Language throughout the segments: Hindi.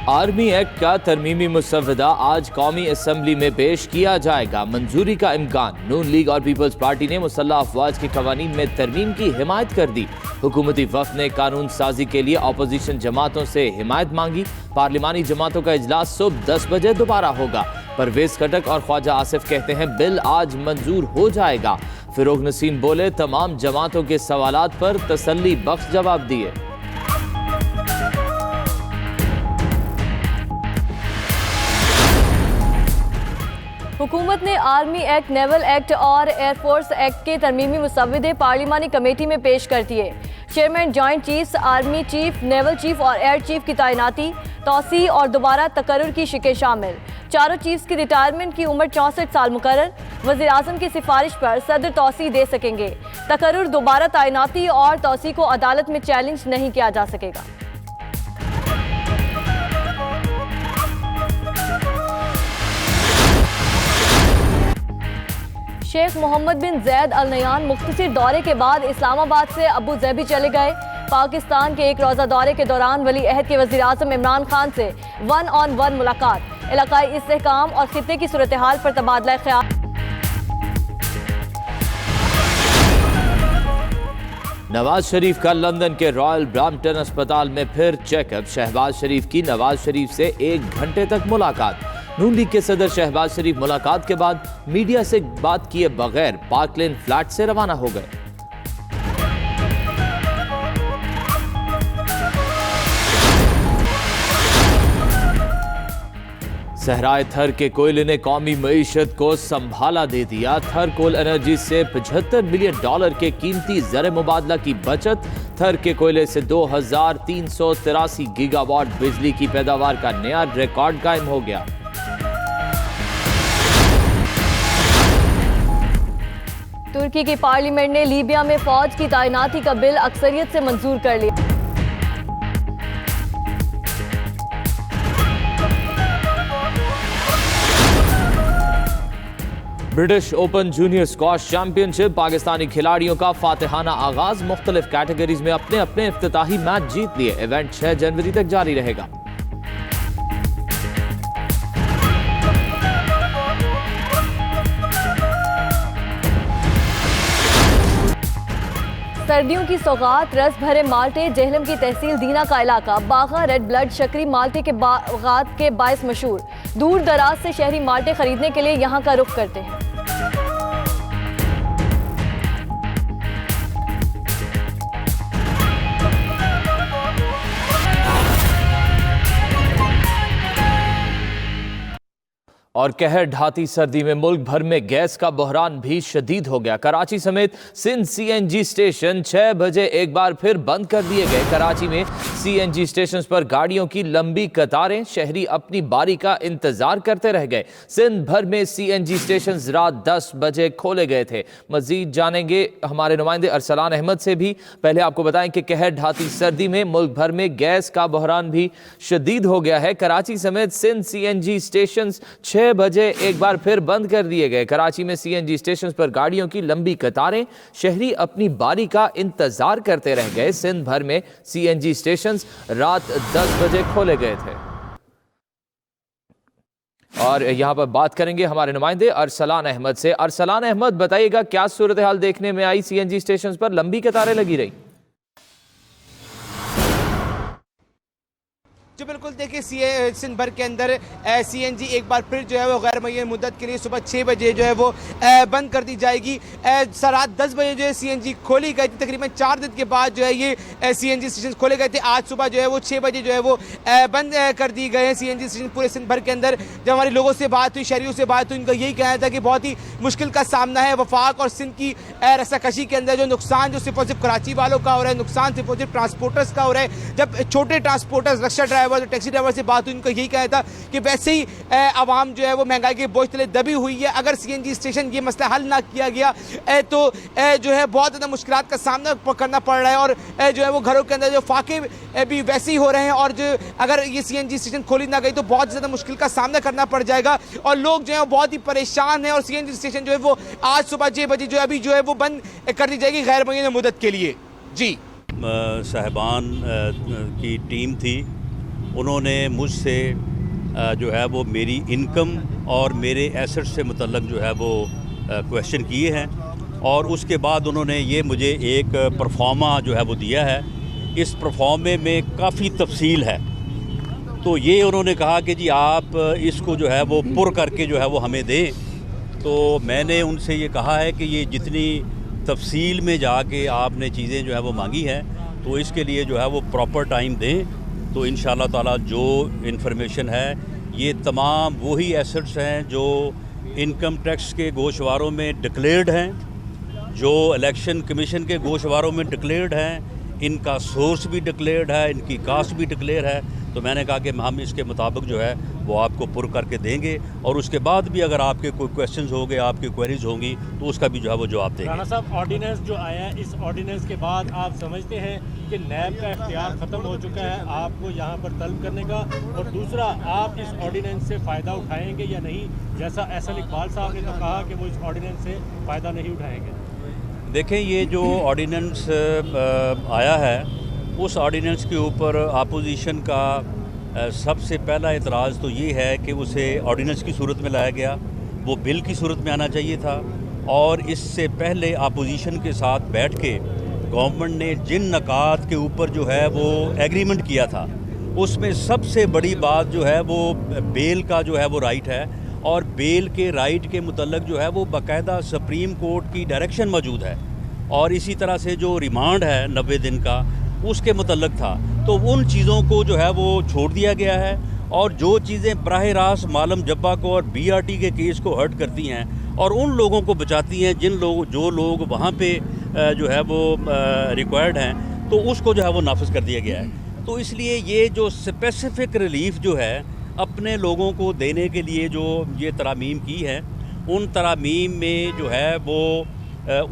आर्मी एक्ट का तरमीमी मुसव्वदा आज कौमी असम्बली में पेश किया जाएगा। मंजूरी का इम्कान। नून लीग और पीपल्स पार्टी ने मुसल्लह अफवाज के कवानीन में तरमीम की हिमायत कर दी। हुकूमती वफ़द ने कानून साजी के लिए अपोजिशन जमातों से हिमायत मांगी। पार्लिमानी जमातों का इजलास सुबह 10 बजे दोबारा होगा। परवेज खटक और ख्वाजा आसिफ कहते हैं बिल आज मंजूर हो जाएगा। फिरोग नसीम बोले तमाम जमातों के सवालात पर तसल्ली बख्श जवाब दिए। हुकूमत ने आर्मी एक्ट, नेवल एक्ट और एयरफोर्स एक्ट के तरमीमी मुसव्वदे पार्लिमानी कमेटी में पेश कर दिए। Chairman, joint chiefs, army chief, naval chief और एयर चीफ की तैनाती, तौसी और दोबारा तकर्रुर की शिकें शामिल। चारों चीफ्स की रिटायरमेंट की उम्र 64 साल मुकर्रर। वज़ीर आज़म की सिफारिश पर सदर तौसी दे सकेंगे। तकर्रुर, दोबारा तैनाती और तौसी को अदालत में चैलेंज नहीं किया जा सकेगा। शेख मोहम्मद बिन जैद अल नयान मुख्तसर दौरे के बाद इस्लामाबाद से अबू ज़ैबी चले गए। पाकिस्तान के एक रोज़ा दौरे के दौरान वली अहद के वज़ीर आज़म इमरान खान से 1-on-1 मुलाकात। इलाकाई इस्तेहकाम और खित्ते की सूरत हाल पर तबादला ख्याल। नवाज शरीफ का लंदन के रॉयल ब्रैम्पटन अस्पताल में फिर चेकअप। शहबाज शरीफ की नवाज शरीफ से 1 घंटे तक मुलाकात। नून लीग के सदर शहबाज शरीफ मुलाकात के बाद मीडिया से बात किए बगैर पार्क लेन फ्लैट से रवाना हो गए। सहराए थर के कोयले ने कौमी मईशत को संभाला दे दिया। थर कोल एनर्जी से $75 मिलियन के कीमती ज़र मुबादला की बचत। थर के कोयले से 2383 गीगावाट बिजली की पैदावार का नया रिकॉर्ड कायम हो गया। तुर्की की पार्लियामेंट ने लीबिया में फौज की तैनाती का बिल अक्सरियत से मंजूर कर लिया। British open junior squash championship. Pakistani खिलाड़ियों का फातिहाना आगाज। मुख्तलिफ कैटेगरीज में अपने अपने इफ्तिताही मैच जीत लिए। इवेंट 6 जनवरी तक जारी रहेगा। सर्दियों की सौगात, रस भरे माल्टे। जेहलम की तहसील दीना का इलाका बागा रेड ब्लड शक्री माल्टे के बागात के बायस मशहूर। दूर दराज से शहरी माल्टे खरीदने के लिए यहाँ का रुख करते हैं। और कहर ढाती सर्दी में मुल्क भर में गैस का बहरान भी शदीद हो गया। कराची समेत सिंध सीएनजी स्टेशन 6 बजे एक बार फिर बंद कर दिए गए। कराची में सीएनजी स्टेशन पर गाड़ियों की लंबी कतारें। शहरी अपनी बारी का इंतजार करते रह गए। सिंध भर में सीएनजी स्टेशन रात 10 बजे खोले गए थे। मजीद जानेंगे हमारे नुमाइंदे अरसलान अहमद से भी। पहले आपको बताएं कि कहर ढाती सर्दी में मुल्क भर में गैस का बहरान भी शदीद हो गया है। कराची समेत सिंध सीएनजी स्टेशन 6 बजे एक बार फिर बंद कर दिए गए। कराची में सीएनजी स्टेशन पर गाड़ियों की लंबी कतारें। शहरी अपनी बारी का इंतजार करते रह गए। सिंध भर में सीएनजी स्टेशन रात 10 बजे खोले गए थे। और यहां पर बात करेंगे हमारे नुमाइंदे अरसलान अहमद से। अरसलान अहमद, बताइएगा क्या सूरत हाल देखने में आई? सीएनजी स्टेशन पर लंबी कतारें लगी रही। जो बिल्कुल देखिए सिंध भर के अंदर सीएनजी एक बार फिर जो है वो गैर मुय्यन मुद्दत के लिए सुबह 6 बजे जो है वो बंद कर दी जाएगी। रात 10 बजे जो है सीएनजी खोली गई थी। तकरीबन 4 दिन के बाद जो है ये सीएनजी स्टेशन खोले गए थे। आज सुबह जो है वो 6 बजे जो है वो बंद कर दी गए हैं सीएनजी स्टेशन पूरे सिंध भर के अंदर। जब हमारे लोगों से बात हुई, शहरियों से बात हुई, उनका यही कहना था कि बहुत ही मुश्किल का सामना है। वफाक और सिंध की रस्साकशी के अंदर जो नुकसान जो सिर्फ और सिर्फ कराची वालों का हो रहा है, नुकसान सिर्फ और सिर्फ ट्रांसपोर्टर्स का हो रहा है। जब छोटे ट्रांसपोर्टर्स, रक्षा ड्राइवर, टैक्सी ड्राइवर से बात हुई, उनको यही कहना था कि वैसे ही आवाम जो है वो महंगाई के बोझ तले दबी हुई है। अगर सीएनजी स्टेशन ये मसला हल ना किया गया तो जो है बहुत ज़्यादा मुश्किलात का सामना करना पड़ रहा है। और जो है वो घरों के अंदर जो फाके भी वैसे ही हो रहे हैं। और जो अगर ये सीएनजी स्टेशन खोली ना गई तो बहुत ज़्यादा मुश्किल का सामना करना पड़ जाएगा। और लोग जो है वो बहुत ही परेशान हैं। और सीएनजी स्टेशन जो है वो आज सुबह 6 बजे जो अभी जो है वो बंद कर दी जाएगी गैर मुय्यन मुद्दत के लिए। जी साहिबान की टीम थी, उन्होंने मुझसे जो है वो मेरी इनकम और मेरे एसेट से मुतल्लक जो है वो क्वेश्चन किए हैं, और उसके बाद उन्होंने ये मुझे एक परफॉर्मा जो है वो दिया है। इस परफॉर्मे में काफ़ी तफसील है, तो ये उन्होंने कहा कि जी आप इसको जो है वो पुर करके जो है वो हमें दें। तो मैंने उनसे ये कहा है कि ये जितनी तफसील में जाके आपने चीज़ें जो है वो मांगी हैं, तो इसके लिए जो है वो प्रॉपर टाइम दें। तो इंशाअल्लाह ताला जो इन्फॉर्मेशन है, ये तमाम वही एसेट्स हैं जो इनकम टैक्स के गोशवारों में डिक्लेयर्ड हैं, जो इलेक्शन कमीशन के गोशवारों में डिक्लेयर्ड हैं, इनका सोर्स भी डिक्लेयर्ड है, इनकी कास्ट भी डिक्लेयर है। तो मैंने कहा कि हम इसके मुताबिक जो है वो आपको पुर करके देंगे, और उसके बाद भी अगर आपके कोई क्वेश्चंस होंगे, आपकी क्वेरीज होंगी, तो उसका भी जो है वो जवाब देंगे। राणा साहब, ऑर्डिनेंस जो आया है, इस ऑर्डिनेंस के बाद आप समझते हैं कि नैब का इख्तियार ख़त्म हो चुका है आपको यहाँ पर तलब करने का, और दूसरा आप इस ऑर्डिनेंस से फ़ायदा उठाएंगे या नहीं? जैसा एहसन इकबाल साहब ने तो कहा कि वो इस ऑर्डिनेंस से फ़ायदा नहीं उठाएंगे। देखें, ये जो ऑर्डिनेंस आया है, उस ऑर्डिनेंस के ऊपर अपोजिशन का सबसे पहला एतराज़ तो ये है कि उसे ऑर्डिनेंस की सूरत में लाया गया, वो बिल की सूरत में आना चाहिए था। और इससे पहले अपोजिशन के साथ बैठ के गवर्नमेंट ने जिन नकात के ऊपर जो है वो एग्रीमेंट किया था, उसमें सबसे बड़ी बात जो है वो बेल का जो है वो राइट है, और बेल के राइट के मुतल्लक जो है वो बाकायदा सुप्रीम कोर्ट की डायरेक्शन मौजूद है, और इसी तरह से जो रिमांड है 90 दिन का, उसके मुतल्लक था। तो उन चीज़ों को जो है वो छोड़ दिया गया है, और जो चीज़ें बराह रास्त मालम जब्बा को और BRT के केस को हर्ट करती हैं और उन लोगों को बचाती हैं जो लोग वहाँ पे जो है वो रिक्वायर्ड हैं, तो उसको जो है वो नाफिज कर दिया गया है। तो इसलिए ये जो स्पेसिफ़िक रिलीफ जो है अपने लोगों को देने के लिए जो ये तरामीम की हैं, उन तरामीम में जो है वो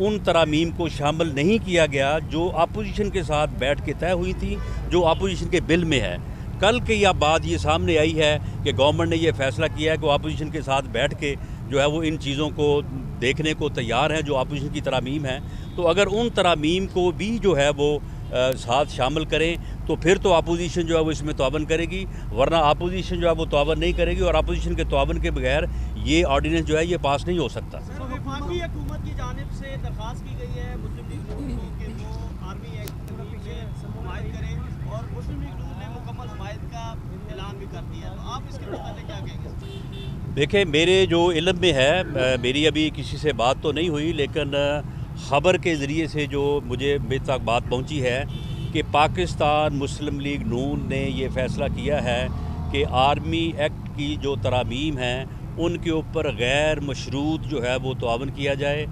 उन तरामीम को शामिल नहीं किया गया जो अपोजिशन के साथ बैठ के तय हुई थी, जो अपोजिशन के बिल में है। कल की यह बात ये सामने आई है कि गवर्नमेंट ने ये फ़ैसला किया है कि वो अपोजिशन के साथ बैठ के जो है वो इन चीज़ों को देखने को तैयार हैं जो अपोजिशन की तरामीम है। तो अगर उन तरामीम को भी जो है वो साथ शामिल करें, तो फिर तो अपोजिशन जो है वो इसमें तौबन करेगी, वरना अपोजिशन जो है वो तौबन नहीं करेगी, और अपोजिशन के तौबन के बगैर ये ऑर्डिनेंस जो है ये पास नहीं हो सकता। वफाकी हुकूमत की जानिब से दरख्वास्त की गई है मुस्लिम लीग नून को कि वो आर्मी एक्ट से हमायत करें, और मुस्लिम लीग नून ने मुकम्मल हमायत का ऐलान भी कर दिया, तो आप इसके मुताबिक क्या कहेंगे? देखिए, मेरे जो इल्म में है, मेरी अभी किसी से बात तो नहीं हुई, लेकिन ख़बर के ज़रिए से जो मुझे मेरे तक बात पहुंची है कि पाकिस्तान मुस्लिम लीग नून ने ये फ़ैसला किया है कि आर्मी एक्ट की जो तरामीम हैं उनके ऊपर गैर मशरूत जो है वो तआवन किया जाए,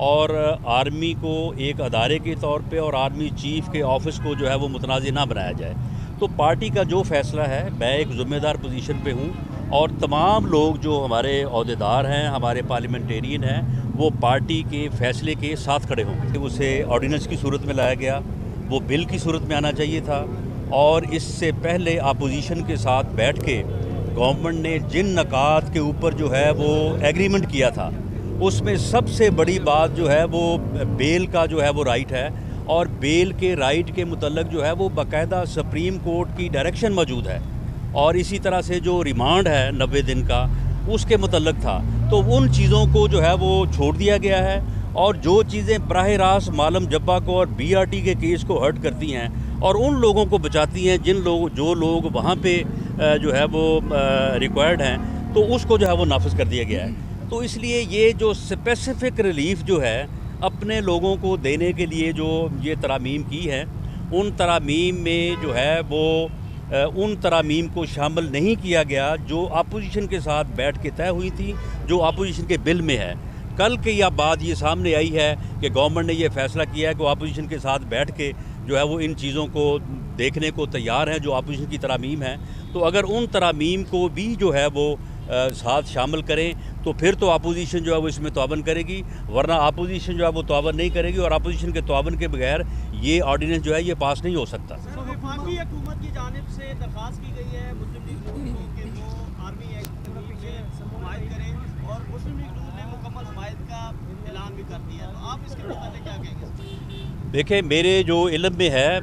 और आर्मी को एक अदारे के तौर पे और आर्मी चीफ़ के ऑफिस को जो है वो मुतनाज़ ना बनाया जाए। तो पार्टी का जो फ़ैसला है, मैं एक ज़िम्मेदार पोजीशन पे हूँ, और तमाम लोग जो हमारे अहदेदार हैं, हमारे पार्लियामेंटेरियन हैं, वो पार्टी के फ़ैसले के साथ खड़े होंगे। उसे ऑर्डिनेंस की सूरत में लाया गया, वो बिल की सूरत में आना चाहिए था, और इससे पहले अपोजिशन के साथ बैठ के गवर्नमेंट ने जिन नकात के ऊपर जो है वो एग्रीमेंट किया था, उसमें सबसे बड़ी बात जो है वो बेल का जो है वो राइट है, और बेल के राइट के मुतल्लक जो है वो बाकायदा सुप्रीम कोर्ट की डायरेक्शन मौजूद है, और इसी तरह से जो रिमांड है 90 दिन का, उसके मुतल्लक था। तो उन चीज़ों को जो है वो छोड़ दिया गया है, और जो चीज़ें बराह रास्त मालम जब्बा को और BRT के केस को हर्ट करती हैं और उन लोगों को बचाती हैं जो लोग वहाँ पे जो है वो रिक्वायर्ड हैं, तो उसको जो है वो नाफिज कर दिया गया है। तो इसलिए ये जो स्पेसिफ़िक रिलीफ जो है अपने लोगों को देने के लिए जो ये तरामीम की हैं, उन तरामीम में जो है वो उन तरामीम को शामिल नहीं किया गया जो अपोजिशन के साथ बैठ के तय हुई थी, जो अपोजिशन के बिल में है। कल की यह बात ये सामने आई है कि गवर्नमेंट ने ये फ़ैसला किया है कि वो अपोजिशन के साथ बैठ के जो है वो इन चीज़ों को देखने को तैयार हैं जो अपोजिशन की तरामीम है। तो अगर उन तरामीम को भी जो है वो साथ शामिल करें, तो फिर तो अपोजिशन जो है वो इसमें तौबन करेगी, वरना अपोजिशन जो है वो तौबन नहीं करेगी, और अपोजिशन के तौबन के बगैर ये ऑर्डिनेंस जो है ये पास नहीं हो सकता। वफाकी हुकूमत की जानिब से दरख्वास्त की गई है मुस्लिम लीग नून को कि वो आर्मी एक्ट से हमायत करें, और मुस्लिम लीग नून ने मुकम्मल हमायत का ऐलान भी कर दिया, तो आप इसके मुताबिक क्या कहेंगे? देखिए, मेरे जो इल्म में है,